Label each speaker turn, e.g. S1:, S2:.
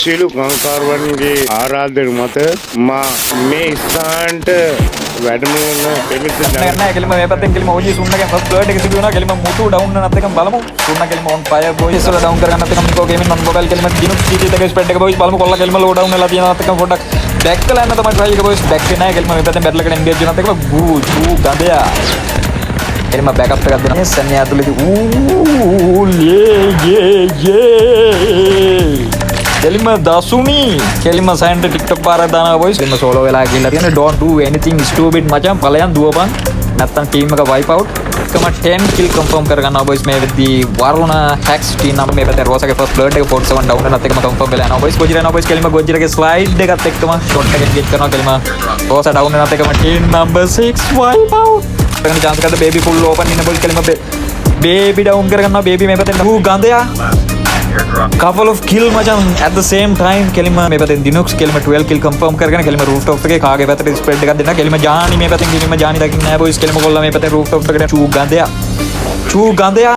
S1: සියලු කාන්තාරවන්ගේ ආරාධන මත මා මේ ස්ථානට වැඩම වන පෙමිත
S2: නෑ කෙලිම මේ පැත්තෙන් කෙලිම OG සුන්නගෙන් ෆස්ට් බර්ඩ් එක සිදු වෙනවා කෙලිම මුතු ඩවුන් වෙනත් එකම බලමු සුන්න කෙලිම ඔන් ෆයර් බොයිස් වල ඩවුන් කරගන්නත් එකම නිකෝ ගේමින් ඔන් මොබයිල් කෙලිම දිනුක් CT එකේ ස්ප්‍රෙඩ් එක බොයිස් බලමු කොල්ලා කෙලිම ලෝ ඩවුන් වෙලා තියෙනවත් එකම පොඩ්ඩක් බැක් කළා යන්න තමයි try එක බොයිස් බැක් වෙන්නේ නෑ කෙලිම මේ පැත්තෙන් බැටල් එකට එන්ගේජ් වෙනත් එකම බූ ගඳයා කෙලිම බෑකප් එකක් දෙනවා සන්නේ ඇතුළේදී කෙලිම දසුනි කෙලිම සයින්ට ටික්ටොක් පාරක් දානවා බොයිස් කෙලිම සෝලෝ වෙලා ගිහලා තියෙන don't do anything stupid මචං ඵලයන් දුවපන් නැත්තම් ටීම් එක wipe out එකම 10 kill confirm කරගන්නවා බොයිස් මේ වෙද්දී වරුණ හැක්ස් ටීම් නම් මේ පැත්තේ රෝසගේ ෆස්ට් බ්ලඩ් එක 47 down වෙනත් එකම confirm වෙලා යනවා බොයිස් ගොජිරා යනවා බොයිස් කෙලිම ගොජිරාගේ ස්ලයිඩ් එකත් එක්කම ෂොට් එකෙන් ගේට් කරනවා කෙලිම රෝසා down වෙනත් එකම ටීම් number 6 wipe out එකන chance එකකට බේබි full open ඉන්න බොයිස් කෙලිම බේබි down කරගන්නවා බේබි මේ පැත්තේ නූ ගඳයා couple of kill macam at the same time kelima me paten dinux kelima 12 kill confirm karagena kelima rooftop එකේ කාගේ පැත්තට spread එකක් දෙන්න kelima jani me paten kelima jani dakin nෑ boys kelima කොල්ලා මේ පැත්තේ rooftop එකට චූ ගඳයා